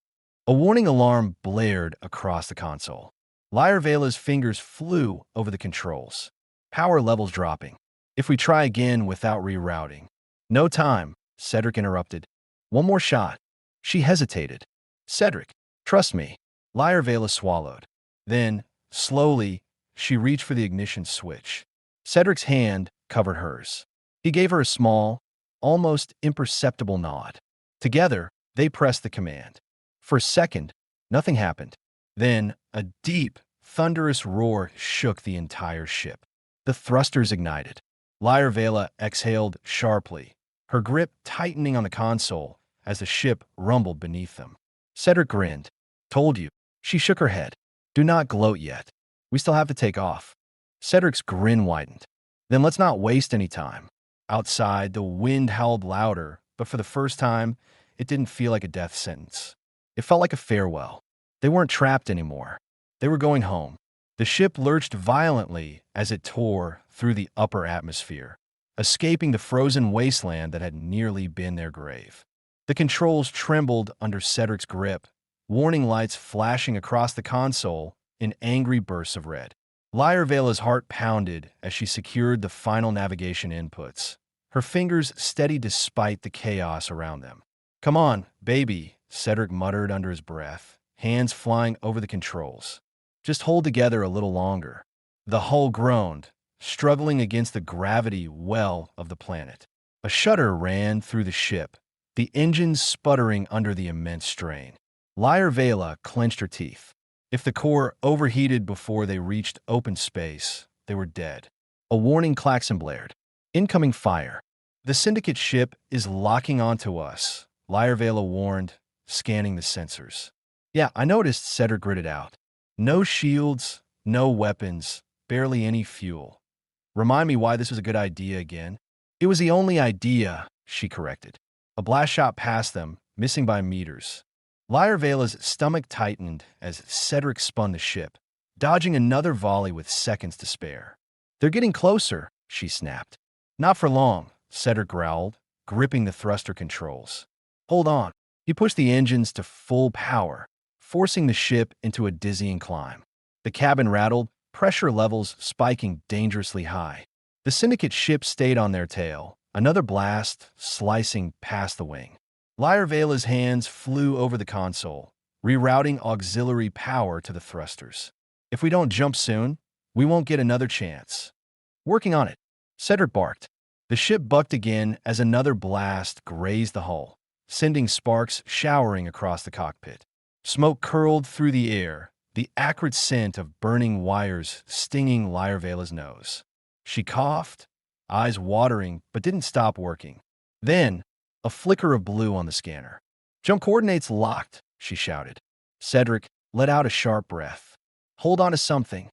A warning alarm blared across the console. Lyra Vela's fingers flew over the controls. Power levels dropping. If we try again without rerouting. No time, Cedric interrupted. One more shot. She hesitated. Cedric, trust me. Lyra Vela swallowed. Then, slowly, she reached for the ignition switch. Cedric's hand covered hers. He gave her a small, almost imperceptible nod. Together, they pressed the command. For a second, nothing happened. Then, a deep, thunderous roar shook the entire ship. The thrusters ignited. Lyra Vela exhaled sharply, her grip tightening on the console as the ship rumbled beneath them. Cedric grinned. Told you. She shook her head. Do not gloat yet. We still have to take off. Cedric's grin widened. Then let's not waste any time. Outside, the wind howled louder, but for the first time, it didn't feel like a death sentence. It felt like a farewell. They weren't trapped anymore. They were going home. The ship lurched violently as it tore through the upper atmosphere, escaping the frozen wasteland that had nearly been their grave. The controls trembled under Cedric's grip warning lights flashing across the console in angry bursts of red. Lyra heart pounded as she secured the final navigation inputs, her fingers steady despite the chaos around them. "Come on, baby," Cedric muttered under his breath, hands flying over the controls. "Just hold together a little longer." The hull groaned, struggling against the gravity well of the planet. A shudder ran through the ship, the engines sputtering under the immense strain. Lyra clenched her teeth. If the core overheated before they reached open space, they were dead. A warning klaxon blared. "Incoming fire. The Syndicate ship is locking onto us," Lyra warned, scanning the sensors. "Yeah, I noticed," Cedric gritted out. "No shields, no weapons, barely any fuel. Remind me why this was a good idea again." "It was the only idea," she corrected. A blast shot past them, missing by meters. Lyra stomach tightened as Cedric spun the ship, dodging another volley with seconds to spare. "They're getting closer," she snapped. "Not for long," Cedric growled, gripping the thruster controls. "Hold on." He pushed the engines to full power, forcing the ship into a dizzying climb. The cabin rattled, pressure levels spiking dangerously high. The Syndicate ship stayed on their tail, another blast slicing past the wing. Lyra hands flew over the console, rerouting auxiliary power to the thrusters. "If we don't jump soon, we won't get another chance." "Working on it," Cedric barked. The ship bucked again as another blast grazed the hull, sending sparks showering across the cockpit. Smoke curled through the air, the acrid scent of burning wires stinging Lyra nose. She coughed, eyes watering, but didn't stop working. Then, a flicker of blue on the scanner. "Jump coordinates locked," she shouted. Cedric let out a sharp breath. "Hold on to something."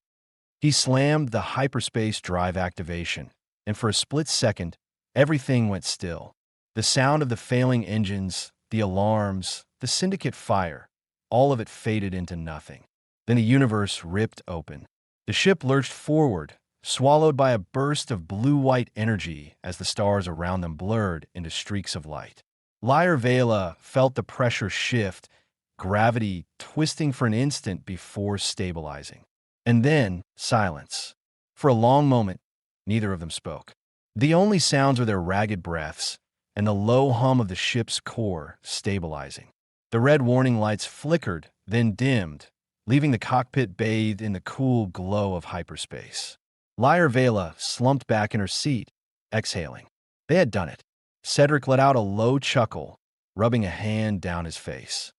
He slammed the hyperspace drive activation, and for a split second, everything went still. The sound of the failing engines, the alarms, the Syndicate fire, all of it faded into nothing. Then the universe ripped open. The ship lurched forward, swallowed by a burst of blue-white energy as the stars around them blurred into streaks of light. Lyra felt the pressure shift, gravity twisting for an instant before stabilizing. And then, silence. For a long moment, neither of them spoke. The only sounds were their ragged breaths and the low hum of the ship's core stabilizing. The red warning lights flickered, then dimmed, leaving the cockpit bathed in the cool glow of hyperspace. Lyra slumped back in her seat, exhaling. They had done it. Cedric let out a low chuckle, rubbing a hand down his face.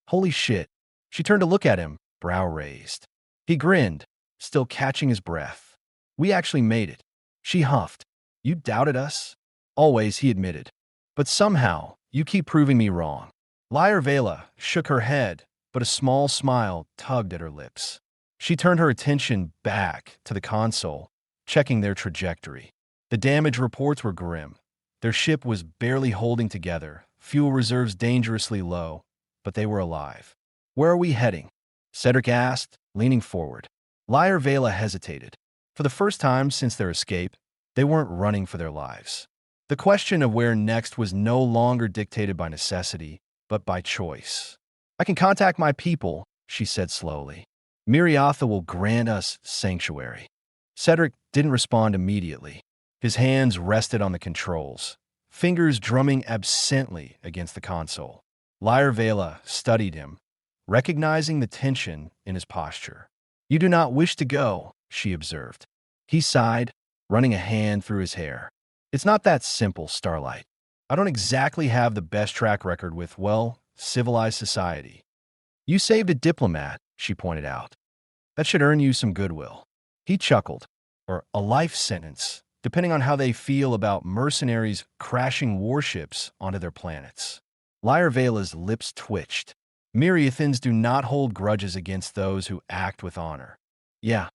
"Holy shit." She turned to look at him, brow raised. He grinned, still catching his breath. "We actually made it." She huffed. "You doubted us?" "Always," he admitted. "But somehow, you keep proving me wrong." Lyra shook her head, but a small smile tugged at her lips. She turned her attention back to the console, checking their trajectory. The damage reports were grim. Their ship was barely holding together, fuel reserves dangerously low, but they were alive. "Where are we heading?" Cedric asked, leaning forward. Lyra hesitated. For the first time since their escape, they weren't running for their lives. The question of where next was no longer dictated by necessity, but by choice. "I can contact my people," she said slowly. "Miriatha will grant us sanctuary." Cedric didn't respond immediately. His hands rested on the controls, fingers drumming absently against the console. Lyra studied him, recognizing the tension in his posture. "You do not wish to go," she observed. He sighed, running a hand through his hair. "It's not that simple, Starlight. I don't exactly have the best track record with, well, civilized society." "You saved a diplomat," she pointed out. "That should earn you some goodwill." He chuckled. "Or a life sentence, depending on how they feel about mercenaries crashing warships onto their planets." Lyra lips twitched. "Miriathans do not hold grudges against those who act with honor." "Yeah."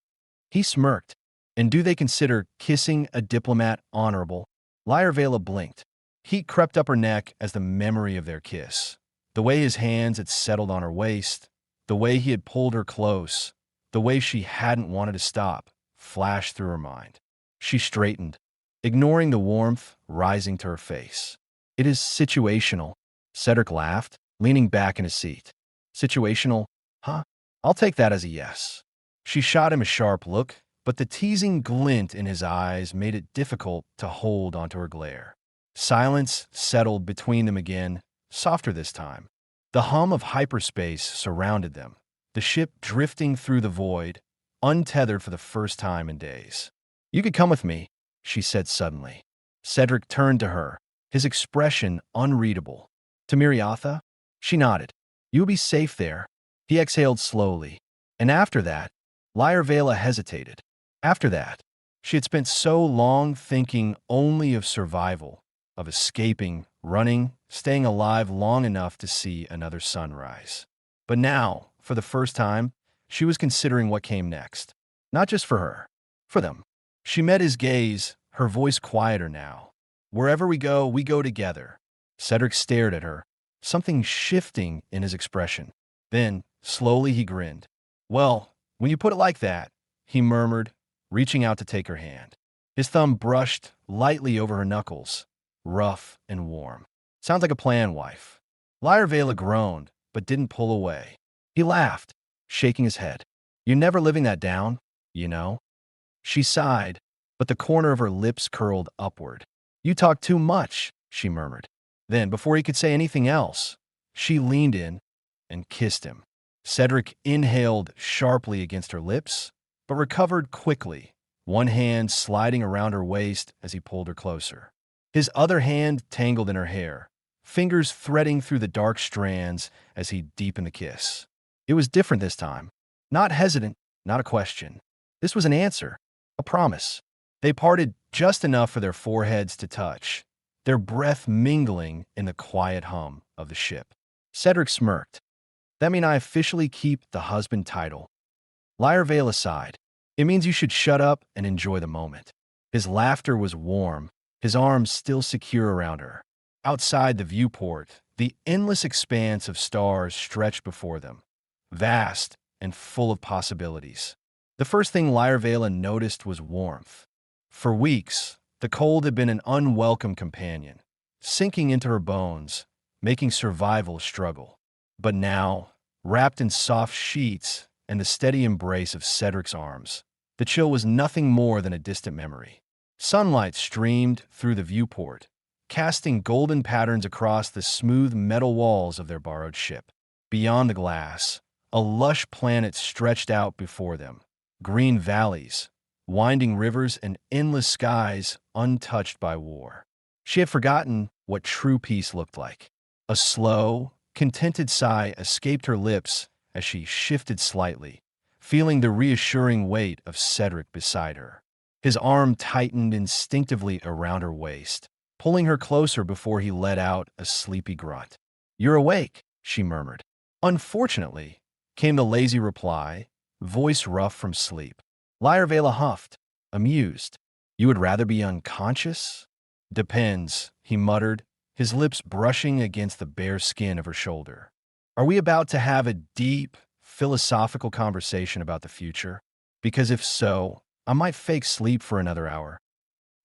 He smirked. "And do they consider kissing a diplomat honorable?" Lyra blinked. Heat crept up her neck as the memory of their kiss. The way his hands had settled on her waist, the way he had pulled her close, the way she hadn't wanted to stop, flashed through her mind. She straightened, ignoring the warmth rising to her face. "It is situational," Cedric laughed, leaning back in his seat. Situational? Huh? I'll take that as a yes. She shot him a sharp look, but the teasing glint in his eyes made it difficult to hold onto her glare. Silence settled between them again, softer this time. The hum of hyperspace surrounded them, the ship drifting through the void, untethered for the first time in days. You could come with me, she said suddenly. Cedric turned to her, his expression unreadable. To Miriatha? She nodded. You'll be safe there. He exhaled slowly. And after that, Lyra hesitated. After that, she had spent so long thinking only of survival, of escaping, running, staying alive long enough to see another sunrise. But now, for the first time, she was considering what came next. Not just for her, for them. She met his gaze, her voice quieter now. Wherever we go together. Cedric stared at her, something shifting in his expression. Then, slowly, he grinned. Well, when you put it like that, he murmured, reaching out to take her hand. His thumb brushed lightly over her knuckles, rough and warm. Sounds like a plan, wife. Lyra groaned, but didn't pull away. He laughed, shaking his head. You're never living that down, you know? She sighed, but the corner of her lips curled upward. You talk too much, she murmured. Then, before he could say anything else, she leaned in and kissed him. Cedric inhaled sharply against her lips, but recovered quickly, one hand sliding around her waist as he pulled her closer. His other hand tangled in her hair, fingers threading through the dark strands as he deepened the kiss. It was different this time. Not hesitant, not a question. This was an answer, a promise. They parted just enough for their foreheads to touch, their breath mingling in the quiet hum of the ship. Cedric smirked. That mean I officially keep the husband title. Lyra sighed. It means you should shut up and enjoy the moment. His laughter was warm, his arms still secure around her. Outside the viewport, the endless expanse of stars stretched before them, vast and full of possibilities. The first thing Lyra noticed was warmth. For weeks, the cold had been an unwelcome companion, sinking into her bones, making survival a struggle. But now, wrapped in soft sheets and the steady embrace of Cedric's arms, the chill was nothing more than a distant memory. Sunlight streamed through the viewport, casting golden patterns across the smooth metal walls of their borrowed ship. Beyond the glass, a lush planet stretched out before them. Green valleys, winding rivers, and endless skies untouched by war. She had forgotten what true peace looked like. A slow, contented sigh escaped her lips as she shifted slightly, feeling the reassuring weight of Cedric beside her. His arm tightened instinctively around her waist, pulling her closer before he let out a sleepy grunt. You're awake, she murmured. Unfortunately, came the lazy reply, voice rough from sleep. Lyra huffed, amused. You would rather be unconscious? Depends, he muttered, his lips brushing against the bare skin of her shoulder. Are we about to have a deep, philosophical conversation about the future? Because if so, I might fake sleep for another hour.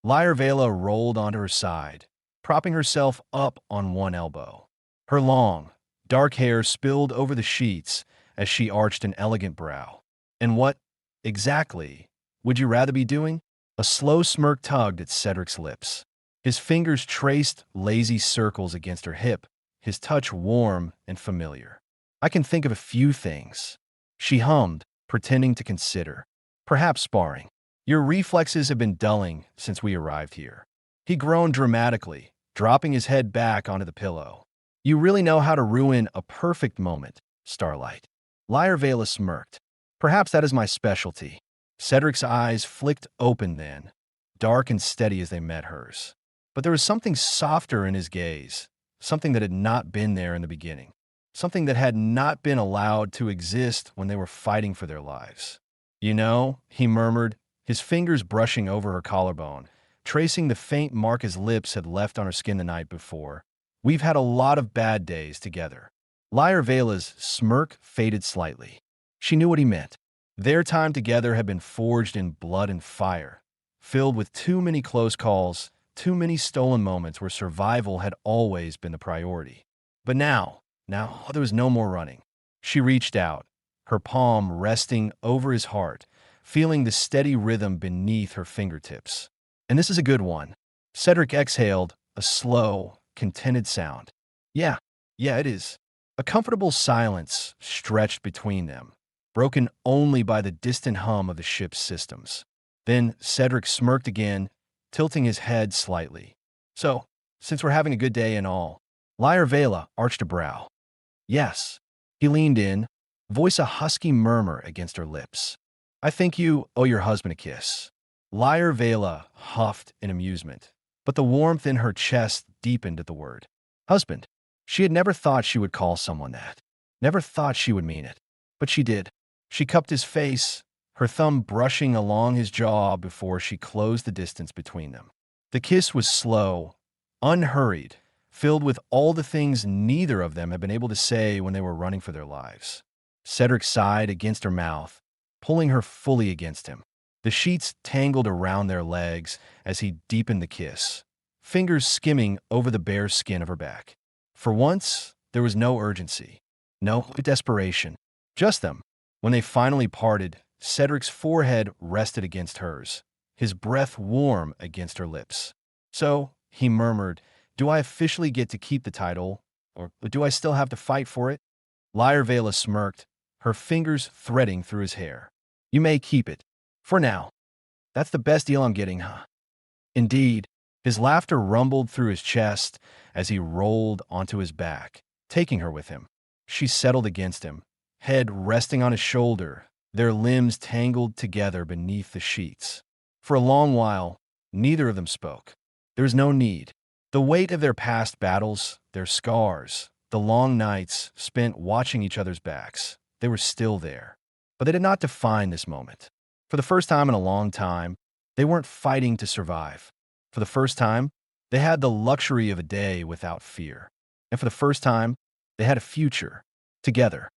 Lyra rolled onto her side, propping herself up on one elbow. Her long, dark hair spilled over the sheets as she arched an elegant brow. And what, exactly, would you rather be doing? A slow smirk tugged at Cedric's lips. His fingers traced lazy circles against her hip, his touch warm and familiar. I can think of a few things. She hummed, pretending to consider. Perhaps sparring. Your reflexes have been dulling since we arrived here. He groaned dramatically, dropping his head back onto the pillow. You really know how to ruin a perfect moment, Starlight. Lyra smirked. Perhaps that is my specialty. Cedric's eyes flicked open then, dark and steady as they met hers. But there was something softer in his gaze, something that had not been there in the beginning, something that had not been allowed to exist when they were fighting for their lives. You know, he murmured, his fingers brushing over her collarbone, tracing the faint mark his lips had left on her skin the night before. We've had a lot of bad days together. Lyra's smirk faded slightly. She knew what he meant. Their time together had been forged in blood and fire, filled with too many close calls, too many stolen moments where survival had always been the priority. But now there was no more running. She reached out, her palm resting over his heart, feeling the steady rhythm beneath her fingertips. And this is a good one. Cedric exhaled, a slow, contented sound. Yeah, yeah, it is. A comfortable silence stretched between them, broken only by the distant hum of the ship's systems. Then Cedric smirked again, tilting his head slightly. So, since we're having a good day and all, Lyra Vela arched a brow. Yes. He leaned in, voice a husky murmur against her lips. I think you owe your husband a kiss. Lyra Vela huffed in amusement, but the warmth in her chest deepened at the word. Husband. She had never thought she would call someone that. Never thought she would mean it. But she did. She cupped his face, her thumb brushing along his jaw before she closed the distance between them. The kiss was slow, unhurried, filled with all the things neither of them had been able to say when they were running for their lives. Cedric sighed against her mouth, pulling her fully against him. The sheets tangled around their legs as he deepened the kiss, fingers skimming over the bare skin of her back. For once, there was no urgency, no desperation, just them. When they finally parted, Cedric's forehead rested against hers, his breath warm against her lips. So, he murmured, do I officially get to keep the title, or do I still have to fight for it? Lyra Vela smirked, her fingers threading through his hair. You may keep it. For now. That's the best deal I'm getting, huh? Indeed. His laughter rumbled through his chest as he rolled onto his back, taking her with him. She settled against him, head resting on his shoulder, their limbs tangled together beneath the sheets. For a long while, neither of them spoke. There was no need. The weight of their past battles, their scars, the long nights spent watching each other's backs, they were still there. But they did not define this moment. For the first time in a long time, they weren't fighting to survive. For the first time, they had the luxury of a day without fear. And for the first time, they had a future, together.